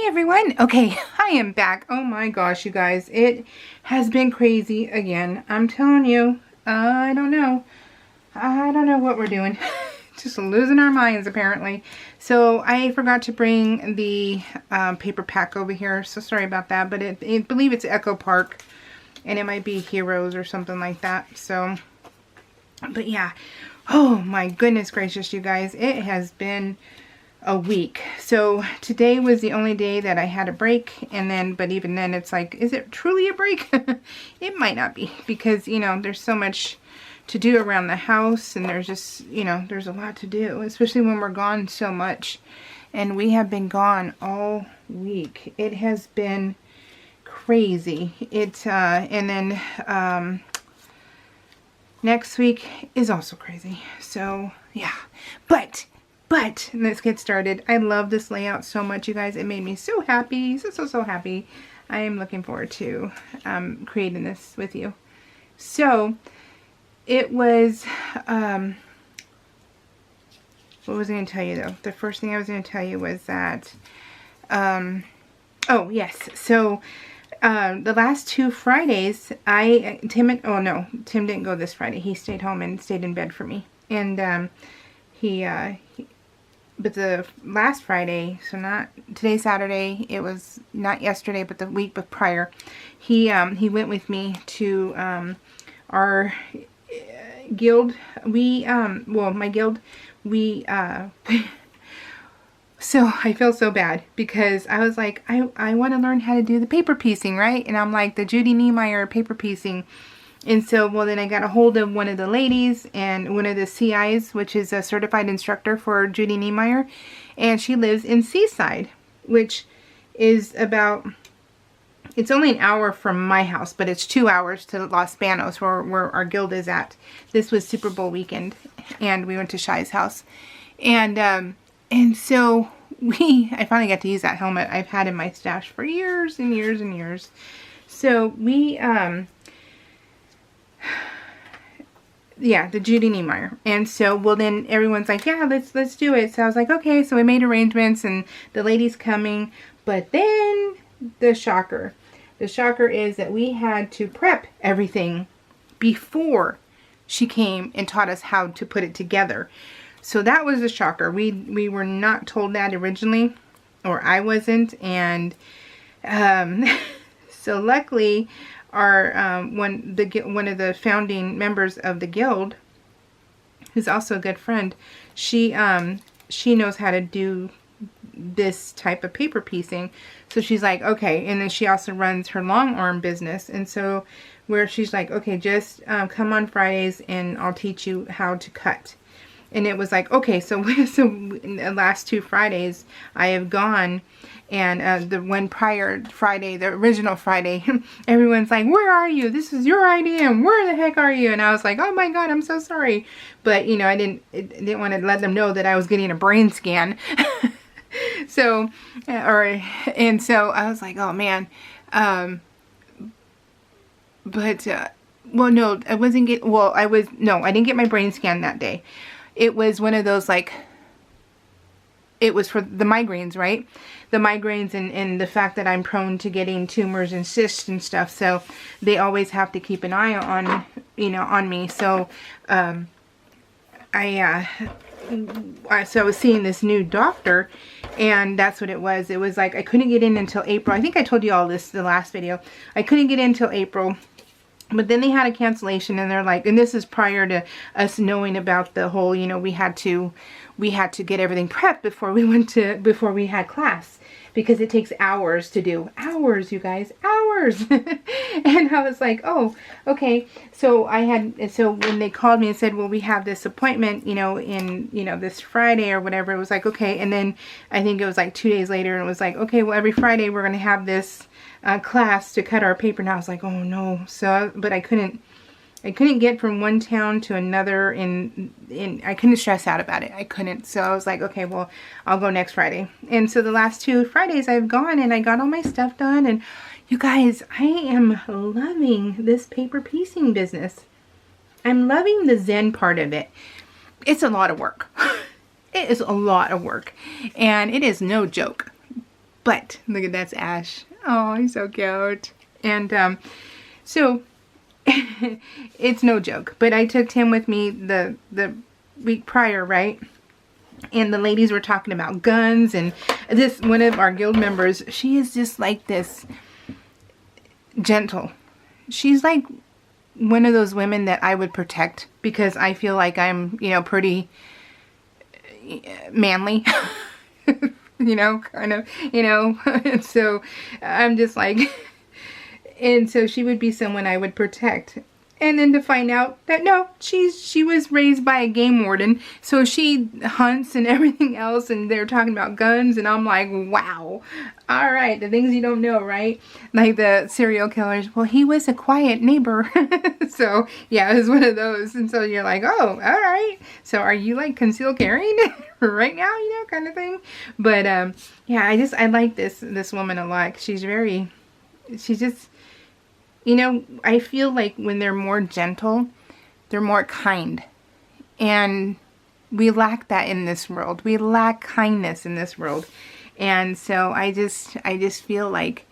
everyone. Okay, I am back. Oh my gosh, you guys. It has been crazy again. I'm telling you, I don't know. I don't know what we're doing. Just losing our minds, apparently. So I forgot to bring the paper pack over here. So sorry about that. But I believe it's Echo Park. And it might be Heroes or something like that. So, but yeah. Oh my goodness gracious, you guys. It has been a week. So today was the only day that I had a break, and then, but even then it's like, is it truly a break? It might not be, because you know there's so much to do around the house, and there's just, you know, there's a lot to do, especially when we're gone so much. And we have been gone all week. It has been crazy. And then next week is also crazy. So yeah, but let's get started. I love this layout so much, you guys. It made me so happy. So happy. I am looking forward to creating this with you. So it was, what was I going to tell you though? The first thing I was going to tell you was that, oh yes. So the last 2 Fridays, Tim didn't go this Friday. He stayed home and stayed in bed for me. And but the last Friday, so not today's Saturday, it was not yesterday, but the week prior, he went with me to our guild. My guild, so I feel so bad because I was like, I want to learn how to do the paper piecing, right? And I'm like, the Judy Niemeyer paper piecing. And so, well, then I got a hold of one of the ladies and one of the CIs, which is a certified instructor for Judy Niemeyer. And she lives in Seaside, which is about, it's only an hour from my house, but it's 2 hours to Los Banos, where our guild is at. This was Super Bowl weekend, and we went to Shai's house. And so I finally got to use that helmet I've had in my stash for years and years and years. So we, yeah, the Judy Niemeyer. And so, well, then everyone's like, yeah, let's do it. So I was like, okay. So we made arrangements, and the lady's coming. But then the shocker is that we had to prep everything before she came and taught us how to put it together. So that was a shocker. We were not told that originally, or I wasn't. And so luckily, our one of the founding members of the guild, who's also a good friend, she knows how to do this type of paper piecing. So she's like, okay. And then she also runs her long arm business, and so where she's like, okay, just come on Fridays and I'll teach you how to cut. And it was like, okay, so in the last 2 Fridays I have gone. And the one prior Friday, the original Friday, everyone's like, where are you? This is your idea, and where the heck are you? And I was like, oh my God, I'm so sorry. But, you know, I didn't want to let them know that I was getting a brain scan. So, and so I was like, oh man. Well, no, I didn't get my brain scan that day. It was one of those, like, it was for the migraines, right? The migraines and the fact that I'm prone to getting tumors and cysts and stuff. So they always have to keep an eye on, you know, on me. So, so I was seeing this new doctor, and that's what it was. It was like, I couldn't get in until April. I think I told you all this in the last video. I couldn't get in until April. But then they had a cancellation, and they're like, and this is prior to us knowing about the whole, you know, we had to get everything prepped before we had class, because it takes hours to do. Hours, you guys, hours. And I was like, oh, okay. So when they called me and said, well, we have this appointment, you know, in, you know, this Friday or whatever, it was like, okay. And then I think it was like 2 days later, and it was like, okay, well, every Friday we're going to have this class to cut our paper. And I was like, oh no. So, but I couldn't get from one town to another, I couldn't stress out about it. I couldn't. So I was like, okay, well, I'll go next Friday. And so the last 2 Fridays I've gone, and I got all my stuff done. And you guys, I am loving this paper piecing business. I'm loving the Zen part of it. It's a lot of work. It is a lot of work, and it is no joke. But look at that's Ash. Oh, he's so cute. And so it's no joke. But I took Tim with me the week prior, right? And the ladies were talking about guns, and this one of our guild members, she is just like this gentle. She's like one of those women that I would protect because I feel like I'm, you know, pretty manly. You know, kind of, you know. And so I'm just like, and so she would be someone I would protect. And then to find out that no, she was raised by a game warden, so she hunts and everything else, and they're talking about guns, and I'm like, wow, all right, the things you don't know, right? Like the serial killers. Well, he was a quiet neighbor, so yeah, it was one of those. And so you're like, oh, all right. So are you like concealed carrying right now, you know, kind of thing? But yeah, I like this woman a lot. She's just. You know, I feel like when they're more gentle, they're more kind. And we lack that in this world. We lack kindness in this world. And so I just feel like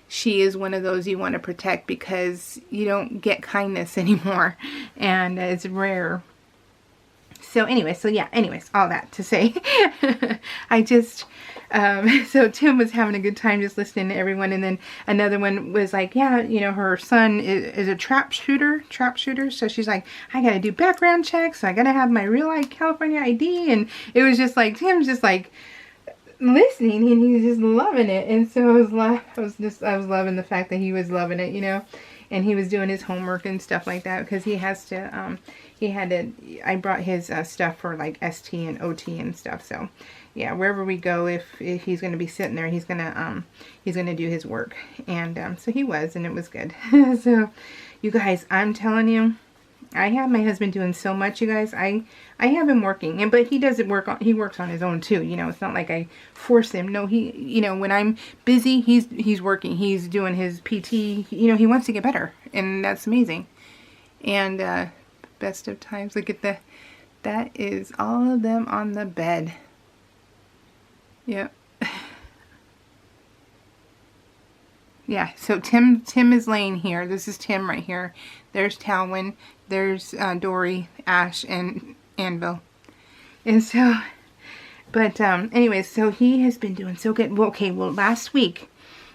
she is one of those you want to protect because you don't get kindness anymore. And it's rare. So anyway, all that to say, I just, so Tim was having a good time just listening to everyone. And then another one was like, yeah, you know, her son is a trap shooter. So she's like, I got to do background checks. So I got to have my real California ID. And it was just like, Tim's just like listening and he's just loving it. And so I was loving the fact that he was loving it, you know, and he was doing his homework and stuff like that because he has to, I brought his stuff for like ST and OT and stuff. So yeah, wherever we go, if he's going to be sitting there, he's going to do his work. And so he was, and it was good. So you guys, I'm telling you, I have my husband doing so much, you guys. I have him working, but he doesn't he works on his own too. You know, it's not like I force him. No, you know, when I'm busy, he's working. He's doing his PT. You know, he wants to get better, and that's amazing. And best of times. Look at that is all of them on the bed. Yep. Yeah, so Tim is laying here. This is Tim right here. There's Talwyn. There's Dory, Ash, and Anvil. And so, but anyway, so he has been doing so good. Well, okay, well, last week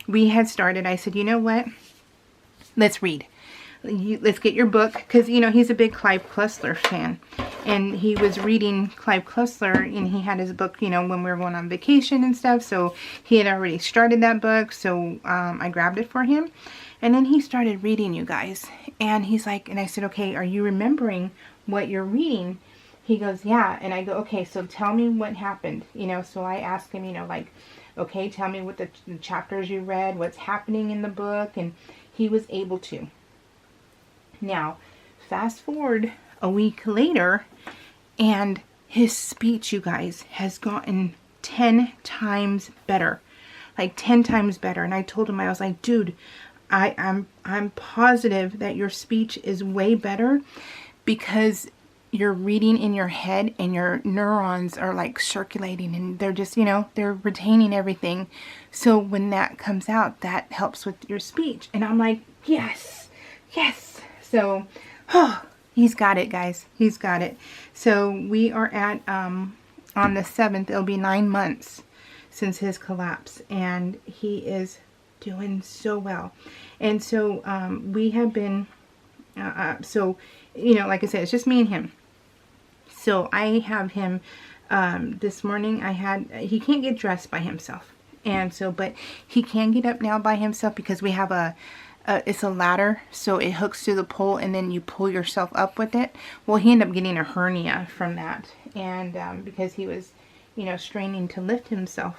we had started. I said, you know what? Let's read. Let's get your book, because you know he's a big Clive Cussler fan, and he was reading Clive Cussler, and he had his book, you know, when we were going on vacation and stuff. So he had already started that book, so I grabbed it for him, and then he started reading, you guys, and he's like, and I said, okay, are you remembering what you're reading? He goes, yeah. And I go, okay, so tell me what happened, you know. So I asked him, you know, like, okay, tell me what the chapters you read, what's happening in the book, and he was able to. Now, fast forward a week later, and his speech, you guys, has gotten 10 times better. Like 10 times better. And I told him, I was like, dude, I'm positive that your speech is way better because you're reading in your head and your neurons are like circulating and they're just, you know, they're retaining everything. So when that comes out, that helps with your speech. And I'm like, yes, yes. So, oh, he's got it, guys. He's got it. So we are at, on the 7th, it'll be 9 months since his collapse. And he is doing so well. And so we have been, so, you know, like I said, it's just me and him. So I have him, this morning he can't get dressed by himself. And so, but he can get up now by himself because we have it's a ladder, so it hooks to the pole and then you pull yourself up with it. Well, he ended up getting a hernia from that, and because he was, you know, straining to lift himself,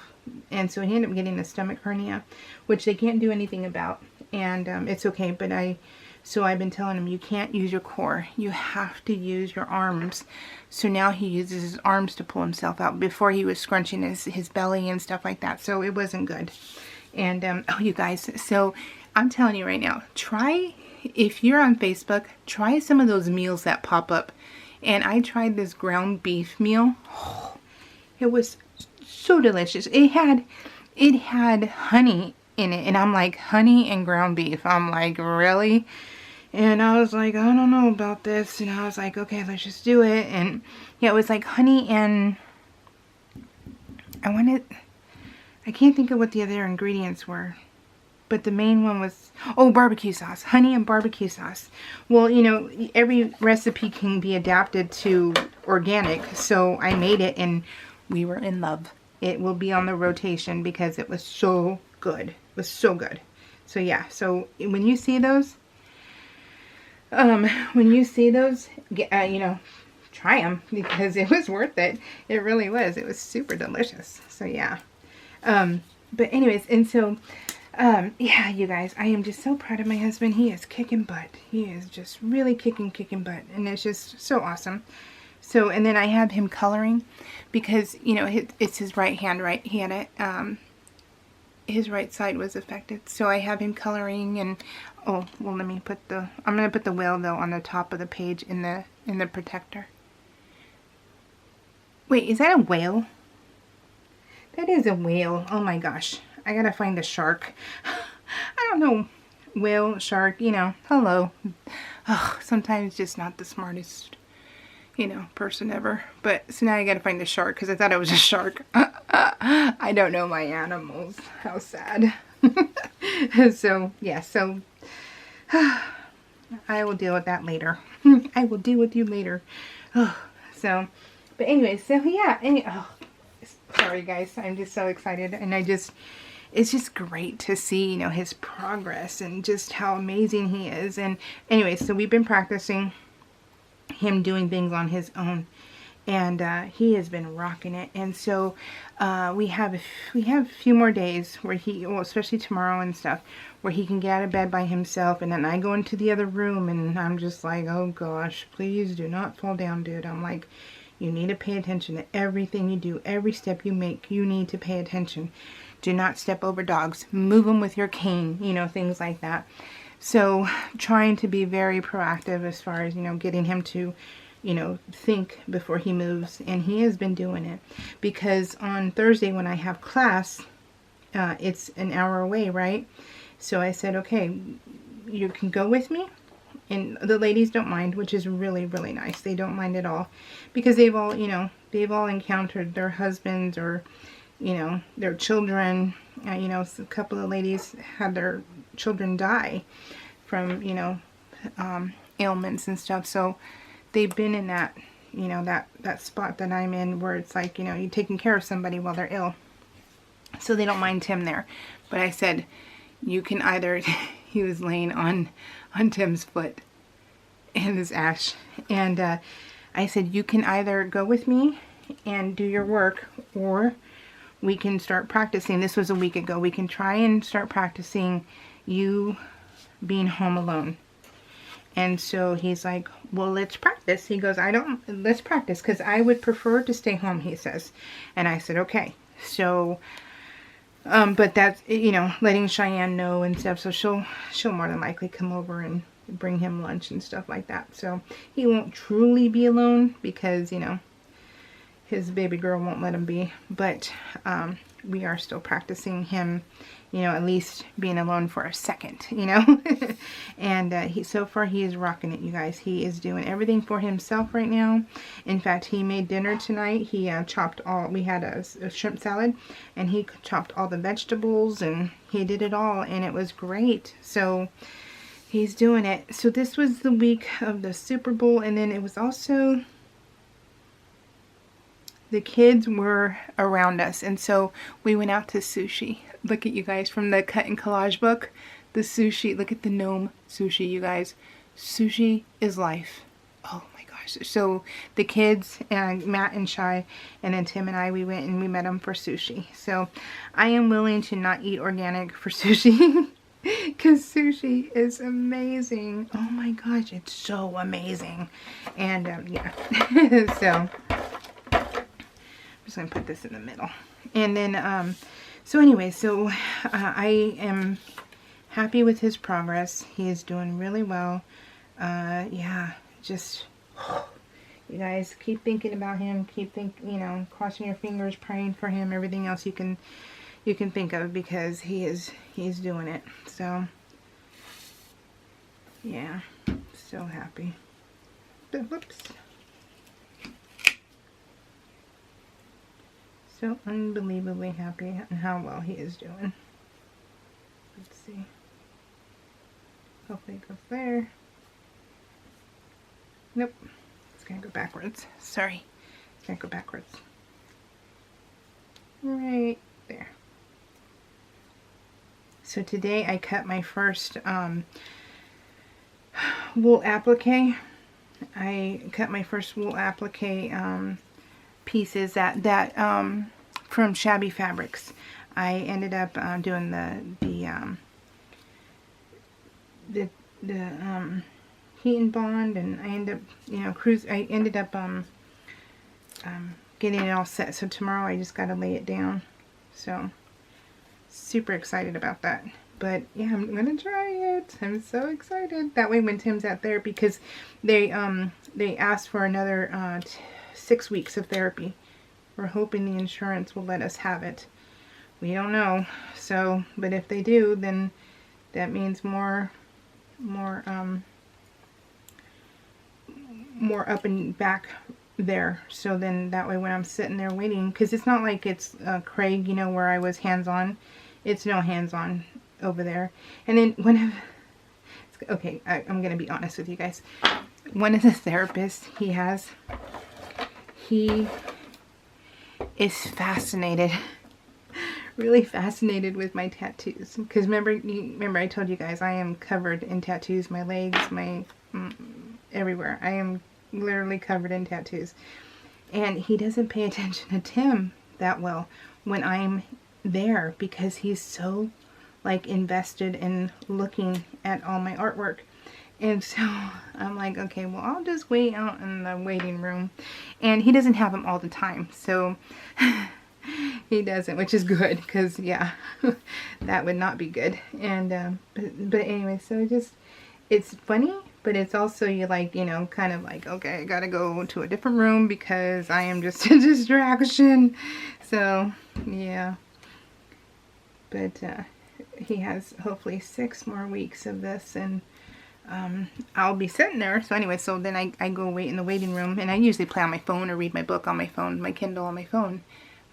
and so he ended up getting a stomach hernia, which they can't do anything about, and it's okay. But so I've been telling him, you can't use your core, you have to use your arms. So now he uses his arms to pull himself out. Before he was scrunching his belly and stuff like that, so it wasn't good. And oh, you guys, so I'm telling you right now, try, if you're on Facebook, try some of those meals that pop up. And I tried this ground beef meal. Oh, it was so delicious. It had it had honey in it. And I'm like, honey and ground beef. I'm like, really? And I was like, I don't know about this. And I was like, okay, let's just do it. And yeah, it was like honey and I can't think of what the other ingredients were. But the main one was, oh, barbecue sauce. Honey and barbecue sauce. Well, you know, every recipe can be adapted to organic. So I made it and we were in love. It will be on the rotation because it was so good. It was so good. So yeah, so when you see those, you know, try them because it was worth it. It really was. It was super delicious. So yeah. But anyways, and so, yeah, you guys, I am just so proud of my husband. He is kicking butt. He is just really kicking butt. And it's just so awesome. So, and then I have him coloring because, you know, it's his right hand, right? He had it, his right side was affected. So I have him coloring and, oh, well, let me put I'm going to put the whale, though, on the top of the page in the protector. Wait, is that a whale? That is a whale. Oh my gosh. I gotta find the shark. I don't know. Whale, shark, you know, hello. Oh, sometimes just not the smartest, you know, person ever. But, so now I gotta find the shark because I thought it was a shark. I don't know my animals. How sad. So, yeah, so I will deal with that later. I will deal with you later. Oh, so, but anyway, so yeah. Oh, sorry guys, I'm just so excited. And it's just great to see, you know, his progress and just how amazing he is. And anyway, so we've been practicing him doing things on his own. And he has been rocking it. And so we have a few more days where he, well, especially tomorrow and stuff, where he can get out of bed by himself. And then I go into the other room and I'm just like, oh gosh, please do not fall down, dude. I'm like, you need to pay attention to everything you do. Every step you make, you need to pay attention. Do not step over dogs. Move them with your cane, you know, things like that. So trying to be very proactive as far as, you know, getting him to, you know, think before he moves. And he has been doing it. Because on Thursday when I have class, it's an hour away, right? So I said, okay, you can go with me. And the ladies don't mind, which is really, really nice. They don't mind at all. Because they've all, you know, they've all encountered their husbands or, you know, their children. You know, a couple of ladies had their children die from, you know, ailments and stuff. So they've been in that, you know, that spot that I'm in where it's like, you know, you're taking care of somebody while they're ill. So they don't mind Tim there. But I said, you can either, he was laying on Tim's foot and this Ash. And I said, you can either go with me and do your work, or we can start practicing. This was a week ago. We can try and start practicing you being home alone. And so he's like, well, let's practice. He goes, let's practice because I would prefer to stay home, he says. And I said, okay. So, but that's, you know, letting Cheyenne know and stuff. So she'll more than likely come over and bring him lunch and stuff like that. So he won't truly be alone because, you know, his baby girl won't let him be. But we are still practicing him, you know, at least being alone for a second, you know. And so far he is rocking it, you guys. He is doing everything for himself right now. In fact, he made dinner tonight. He chopped all, we had a shrimp salad, and he chopped all the vegetables, and he did it all, and it was great. So he's doing it. So this was the week of the Super Bowl, and then it was also, the kids were around us, and so we went out to sushi. Look at you guys from the cut and collage book. The sushi, look at the gnome sushi, you guys. Sushi is life. Oh my gosh. So the kids, and Matt and Shai, and then Tim and I, we went and we met them for sushi. So I am willing to not eat organic for sushi because sushi is amazing. Oh my gosh, it's so amazing. And yeah, so I'm just going to put this in the middle. And then, so anyway, so I am happy with his progress. He is doing really well. Yeah, just, you guys keep thinking about him. Keep you know, crossing your fingers, praying for him, everything else you can you can think of, because he's doing it. So yeah, so happy. But whoops. So unbelievably happy on how well he is doing. Let's see. Hopefully it goes there. Nope. It's gonna go backwards. Sorry. It's gonna go backwards. Right there. So today I cut my first wool applique. I cut my first wool applique pieces that from Shabby Fabrics. I ended up doing the heat and bond, and I ended up, you know, I ended up getting it all set. So tomorrow I just got to lay it down. So super excited about that. But yeah, I'm gonna try it. I'm so excited. That way, when Tim's out there, because they asked for another 6 weeks of therapy. We're hoping the insurance will let us have it. We don't know. So, but if they do, then that means more up and back there. So then that way, when I'm sitting there waiting, because it's not like it's Craig, you know, where I was hands-on. It's no hands-on over there. And then okay, I'm gonna be honest with you guys. One of the therapists he is fascinated, really fascinated with my tattoos. Because remember I told you guys I am covered in tattoos. My legs, my everywhere. I am literally covered in tattoos. And he doesn't pay attention to Tim that well when I'm there, because he's so like invested in looking at all my artwork. And so I'm like, okay, well, I'll just wait out in the waiting room. And he doesn't have them all the time, so he doesn't, which is good, because yeah, that would not be good. And but anyway, so it's funny, but it's also, you like, you know, kind of like, okay, I gotta go to a different room because I am just a distraction. So yeah, but he has hopefully 6 more weeks of this, and I'll be sitting there. So anyway, so then I go wait in the waiting room, and I usually play on my phone or read my book on my phone, my Kindle on my phone.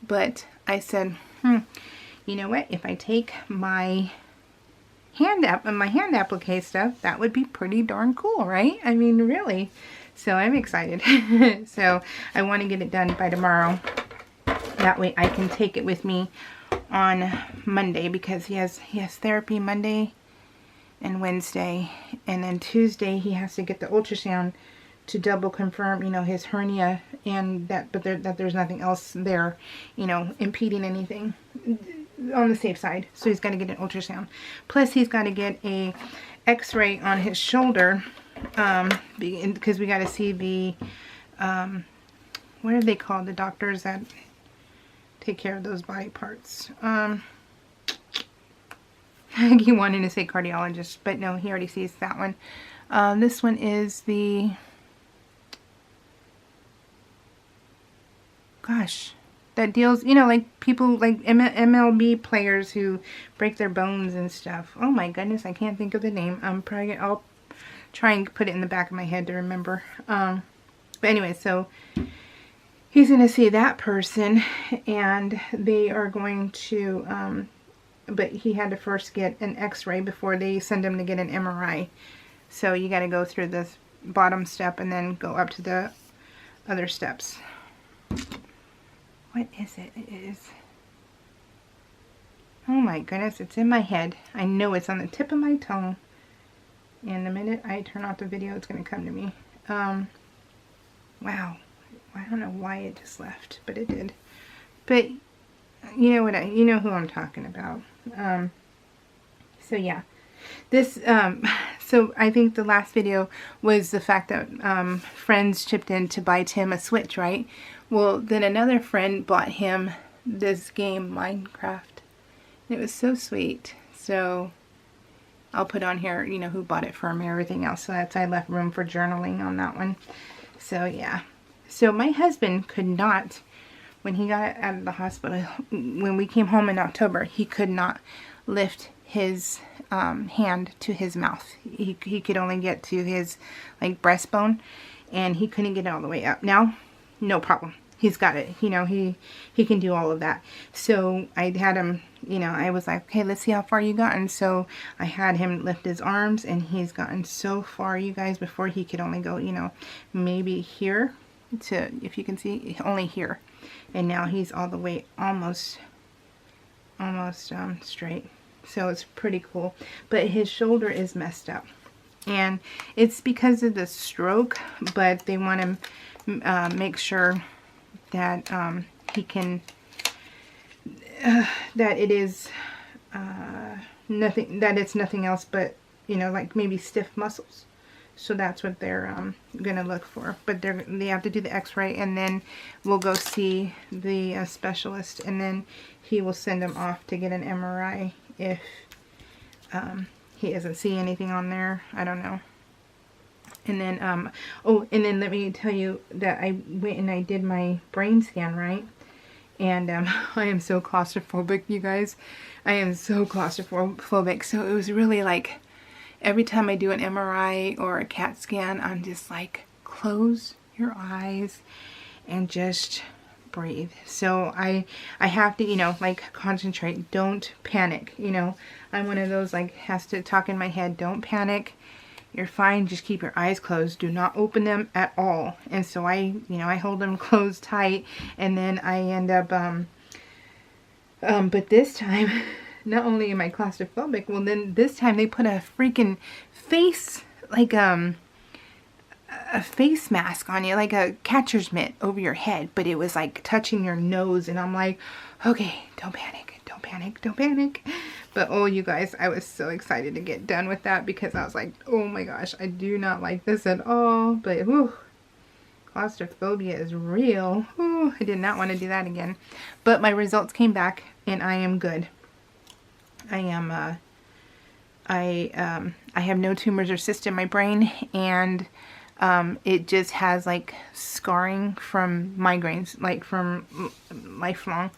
But I said, you know what, if I take my hand applique stuff, that would be pretty darn cool, right? I mean, really. So I'm excited. So I want to get it done by tomorrow. That way I can take it with me on Monday, because he has therapy Monday and Wednesday, and then Tuesday he has to get the ultrasound to double confirm, you know, his hernia, and that there's nothing else there, you know, impeding anything, on the safe side. So he's got to get an ultrasound. Plus he's got to get a x-ray on his shoulder, because we got to see the what are they called, the doctors that take care of those body parts. He wanted to say cardiologist, but no, he already sees that one. This one is the, gosh, that deals, you know, like people like MLB players who break their bones and stuff. Oh my goodness, I can't think of the name. I'll try and put it in the back of my head to remember. But anyway, so he's going to see that person, and they are going to, but he had to first get an x-ray before they send him to get an MRI. So you got to go through this bottom step and then go up to the other steps. What is it? It is, oh my goodness, it's in my head. I know it's on the tip of my tongue. And the minute I turn off the video, it's going to come to me. Wow. I don't know why it just left, but it did. But you know what? You know who I'm talking about. So yeah, this. So I think the last video was the fact that friends chipped in to buy Tim a Switch, right? Well, then another friend bought him this game, Minecraft. It was so sweet. So I'll put on here, you know, who bought it for him and everything else. So that's, I left room for journaling on that one. So yeah. So my husband could not when he got out of the hospital, when we came home in October, he could not lift his hand to his mouth. He could only get to his like breastbone, and he couldn't get it all the way up. Now, no problem. He's got it. You know, he can do all of that. So I had him, you know, I was like, okay, let's see how far you gotten. So I had him lift his arms, and he's gotten so far, you guys. Before he could only go, you know, maybe here to, if you can see, only here. And now he's all the way almost straight. So it's pretty cool. But his shoulder is messed up, and it's because of the stroke, but they want to make sure that he can, that it is nothing, that it's nothing else but, you know, like maybe stiff muscles. So that's what they're gonna look for. But they have to do the x-ray, and then we'll go see the specialist, and then he will send him off to get an MRI if he doesn't see anything on there. I don't know. And then, oh, and then let me tell you that I went and I did my brain scan, right? And I am so claustrophobic, you guys. I am so claustrophobic. So it was really like, every time I do an MRI or a CAT scan, I'm just like, close your eyes and just breathe. So I have to, you know, like, concentrate. Don't panic. You know, I'm one of those, like, has to talk in my head. Don't panic. You're fine. Just keep your eyes closed. Do not open them at all. And so I hold them closed tight, and then I end up, but this time, not only am I claustrophobic, well, then this time they put a freaking face, like, a face mask on you, like a catcher's mitt over your head, but it was like touching your nose, and I'm like, okay, don't panic, don't panic, don't panic. But oh, you guys, I was so excited to get done with that, because I was like, oh my gosh, I do not like this at all. But whew, claustrophobia is real. Whew, I did not want to do that again. But my results came back, and I am good. I am, I have no tumors or cysts in my brain, and it just has like scarring from migraines, like from lifelong,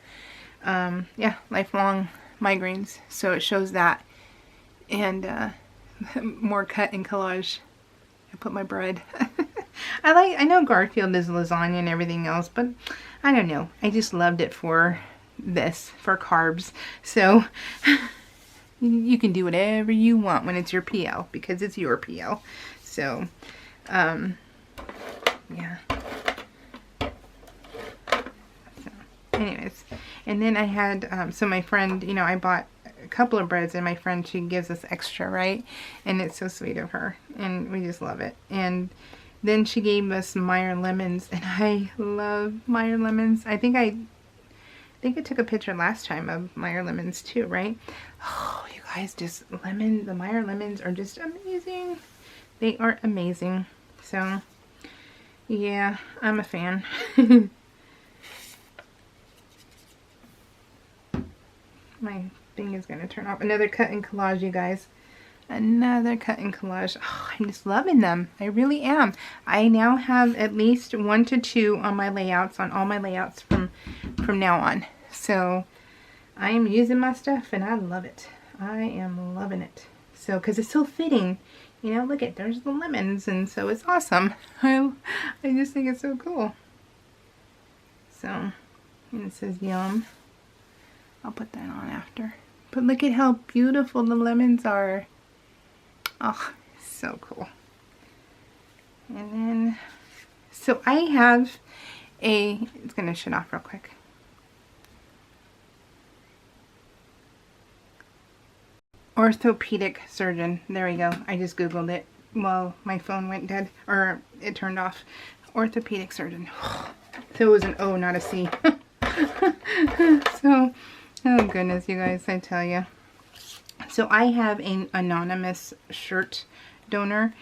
yeah, lifelong migraines. So it shows that, and more cut and collage. I put my bread. I know Garfield is lasagna and everything else, but I don't know. I just loved it for this, for carbs. So you can do whatever you want when it's your PL, because it's your PL. So, yeah. So, anyways, and then I had, so my friend, you know, I bought a couple of breads, and my friend, she gives us extra, right? And it's so sweet of her, and we just love it. And then she gave us Meyer lemons, and I love Meyer lemons. I think I took a picture last time of Meyer lemons too, right? Oh, you guys, just the Meyer lemons are just amazing. They are amazing. So, yeah, I'm a fan. My thing is going to turn off. Another cut and collage, you guys. Another cut and collage. Oh, I'm just loving them. I really am. I now have at least 1 to 2 on my layouts, on all my layouts from now on. So I am using my stuff, and I love it. I am loving it. So, because it's so fitting. You know, look at, there's the lemons, and so it's awesome. I just think it's so cool. So, and it says yum. I'll put that on after. But look at how beautiful the lemons are. Oh, so cool. And then, so I have it's going to shut off real quick. Orthopedic surgeon. There we go. I just Googled it while my phone went dead, or it turned off. Orthopedic surgeon. So it was an O, not a C. So, oh goodness, you guys, I tell you. So I have an anonymous shirt donor,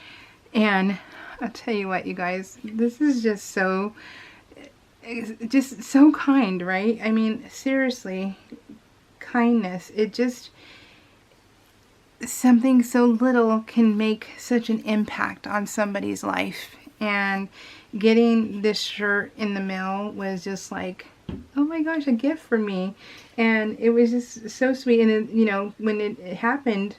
and I'll tell you what, you guys, this is just so kind, right? I mean, seriously, kindness. It just, something so little can make such an impact on somebody's life. And getting this shirt in the mail was just like, oh my gosh, a gift for me. And it was just so sweet. And then, you know, when it happened,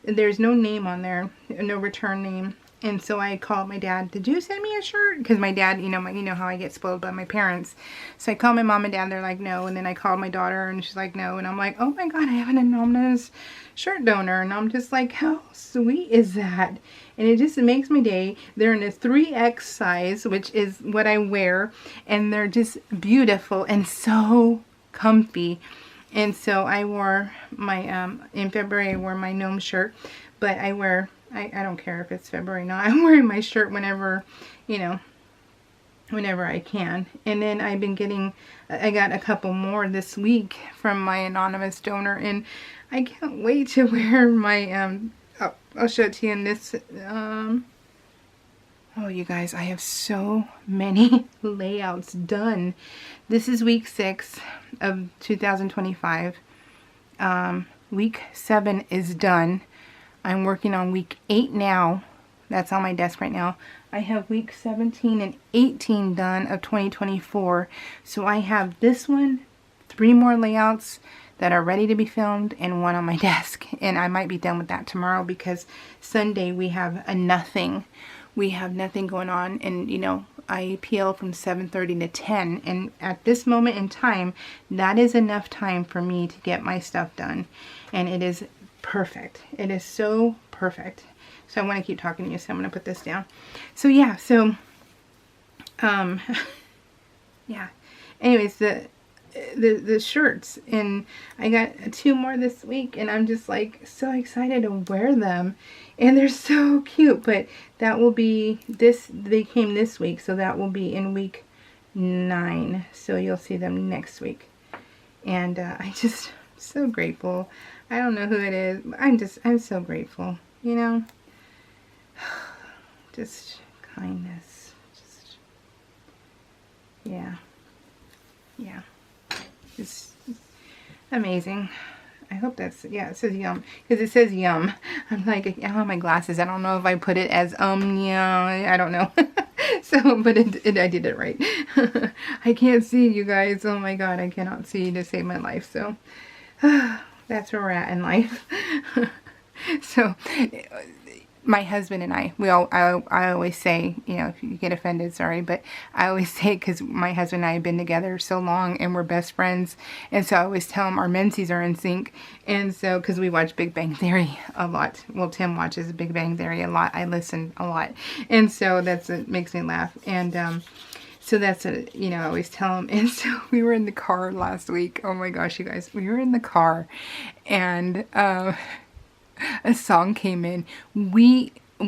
there's no name on there, no return name. And so I called my dad, did you send me a shirt? Because my dad, you know how I get spoiled by my parents. So I called my mom and dad, they're like, no. And then I called my daughter and she's like, no. And I'm like, oh my God, I have an anonymous shirt donor. And I'm just like, how sweet is that? And it just makes my day. They're in a 3X size, which is what I wear. And they're just beautiful and so comfy. And so I wore my, in February I wore my gnome shirt. But I wear, I don't care if it's February or not. I'm wearing my shirt whenever, you know, whenever I can. And then I've been getting, I got a couple more this week from my anonymous donor. And I can't wait to wear my, I'll show it to you in this, oh, you guys, I have so many layouts done. This is week 6 of 2025. Week 7 is done. I'm working on week 8 now. That's on my desk right now. I have week 17 and 18 done of 2024. So I have this one, 3 more layouts that are ready to be filmed, and 1 on my desk. And I might be done with that tomorrow because Sunday we have a nothing. We have nothing going on, and you know, I PL from 7:30 to 10, and at this moment in time, that is enough time for me to get my stuff done. And it is perfect. It is so perfect. So I want to keep talking to you, so I'm going to put this down. So yeah, so yeah. Anyways, the shirts, and I got 2 more this week, and I'm just like so excited to wear them, and they're so cute. But that will be this, they came this week, so that will be in week 9, so you'll see them next week. And I just so grateful. I don't know who it is, but I'm so grateful, you know. Just kindness, just yeah, it's amazing. I hope that's, yeah, it says yum, because it says yum. I'm like, I don't have my glasses. I don't know if I put it as yeah, I don't know. So, but I did it right. I can't see, you guys. Oh my God, I cannot see to save my life. So that's where we're at in life. So my husband and I always say, you know, if you get offended, sorry, but I always say, because my husband and I have been together so long and we're best friends, and so I always tell him our menses are in sync. And so, because we watch Big Bang Theory a lot, well, Tim watches Big Bang Theory a lot, I listen a lot, and so it makes me laugh. And so that's you know, I always tell him. And so we were in the car last week. Oh my gosh, you guys, we were in the car, and a song came in.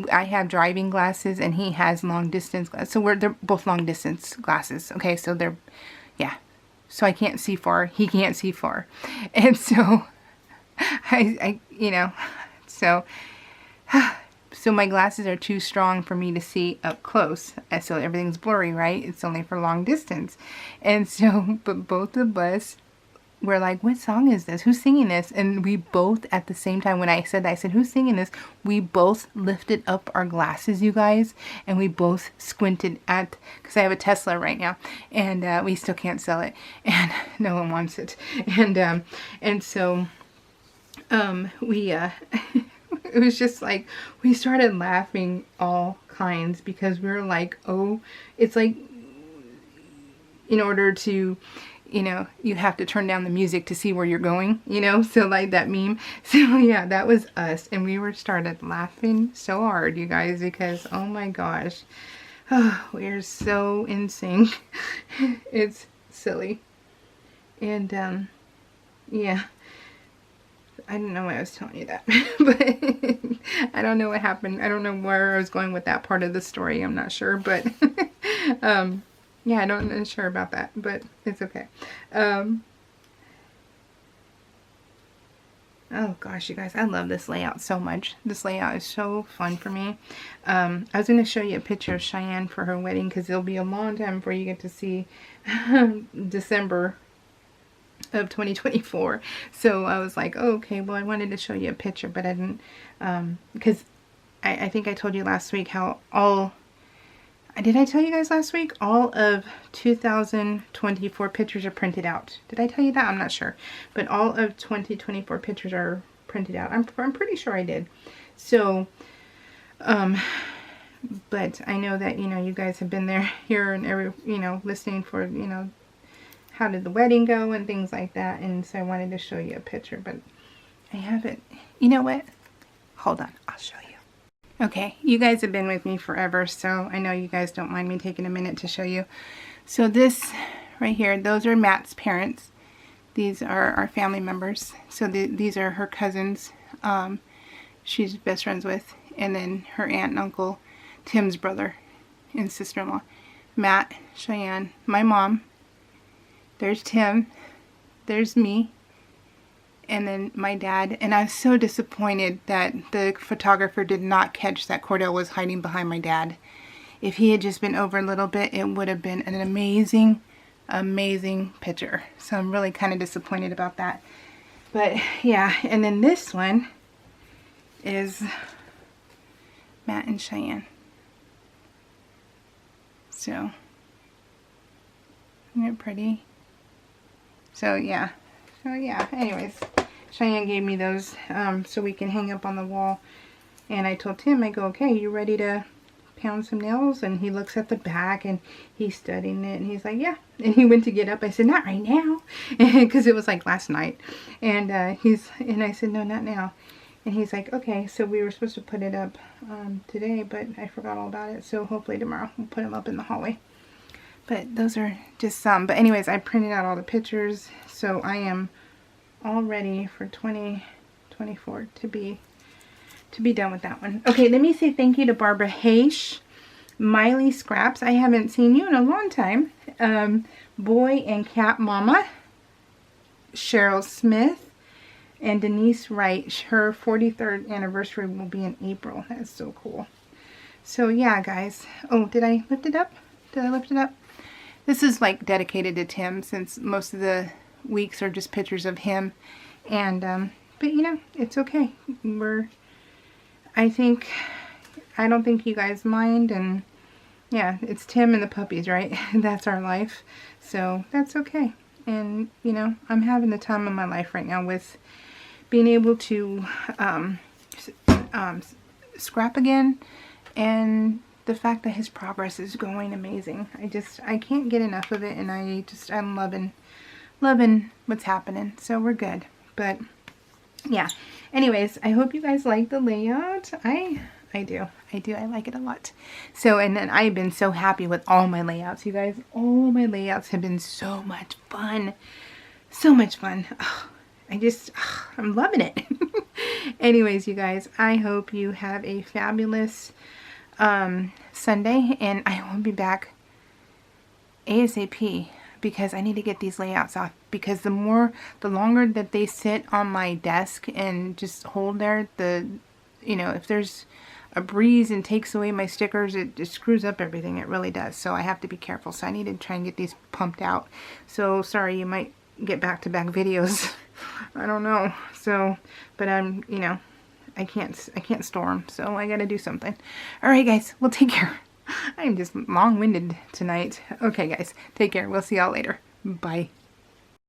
I have driving glasses and he has long distance glasses. So they're both long distance glasses. Okay, so they're, yeah. So I can't see far. He can't see far. And so I you know, so my glasses are too strong for me to see up close. And so everything's blurry, right? It's only for long distance. And so, but both of us, we're like, what song is this? Who's singing this? And we both, at the same time, when I said that, I said, who's singing this? We both lifted up our glasses, you guys, and we both squinted at, because I have a Tesla right now, and we still can't sell it, and no one wants it. And so we it was just like, we started laughing all kinds, because we were like, oh, it's like, in order to, you know, you have to turn down the music to see where you're going, you know, so like that meme. So yeah, that was us, and we started laughing so hard, you guys, because oh my gosh, we are so in sync. It's silly. And yeah, I didn't know why I was telling you that, but I don't know what happened. I don't know where I was going with that part of the story. I'm not sure, but yeah, I'm not sure about that, but it's okay. Oh gosh, you guys, I love this layout so much. This layout is so fun for me. I was going to show you a picture of Cheyenne for her wedding, because it'll be a long time before you get to see December of 2024. So I was like, oh, okay, well, I wanted to show you a picture, but I didn't, because I think I told you last week how did I tell you guys last week? All of 2024 pictures are printed out. Did I tell you that? I'm not sure. But all of 2024 pictures are printed out. I'm pretty sure I did. So, but I know that, you know, you guys have been there, here and every, you know, listening for, you know, how did the wedding go and things like that. And so I wanted to show you a picture, but I haven't. You know what? Hold on. I'll show you. Okay, you guys have been with me forever, so I know you guys don't mind me taking a minute to show you. So this right here, those are Matt's parents. These are our family members. So these are her cousins she's best friends with. And then her aunt and uncle, Tim's brother and sister-in-law. Matt, Cheyenne, my mom. There's Tim. There's me. And then my dad. And I was so disappointed that the photographer did not catch that Cordell was hiding behind my dad. If he had just been over a little bit, it would have been an amazing, amazing picture. So I'm really kind of disappointed about that. But yeah, and then this one is Matt and Cheyenne. So, isn't it pretty? So yeah. So yeah, anyways, Cheyenne gave me those so we can hang up on the wall. And I told Tim, I go, okay, you ready to pound some nails? And he looks at the back and he's studying it and he's like, yeah. And he went to get up. I said, not right now, because it was like last night. And I said, no, not now. And he's like, okay. So we were supposed to put it up today, but I forgot all about it. So hopefully tomorrow we'll put them up in the hallway. But those are just some. But anyways, I printed out all the pictures. So I am all ready for 2024 to be done with that one. Okay, let me say thank you to Barbara Haish, Miley Scraps. I haven't seen you in a long time. Boy and Cat Mama, Cheryl Smith, and Denise Wright. Her 43rd anniversary will be in April. That's so cool. So yeah, guys. Oh, did I lift it up? Did I lift it up? This is like dedicated to Tim, since most of the weeks are just pictures of him. And but you know, it's okay. I don't think you guys mind. And yeah, it's Tim and the puppies, right? That's our life, so that's okay. And you know, I'm having the time of my life right now with being able to scrap again, and the fact that his progress is going amazing. I can't get enough of it, and I'm loving what's happening. So we're good. But yeah, anyways, I hope you guys like the layout. I do. I like it a lot. So, and then I've been so happy with all my layouts, you guys. All my layouts have been so much fun. So much fun. Oh, I'm loving it. Anyways, you guys, I hope you have a fabulous Sunday, and I will be back ASAP, because I need to get these layouts off, because the longer that they sit on my desk and just hold there, you know, if there's a breeze and takes away my stickers, it just screws up everything. It really does. So I have to be careful. So I need to try and get these pumped out. So sorry, you might get back-to-back videos. I don't know. So, but I'm, you know, I can't store them, so I gotta do something. Alright guys, well, take care. I'm just long-winded tonight. Okay guys, take care. We'll see y'all later. Bye.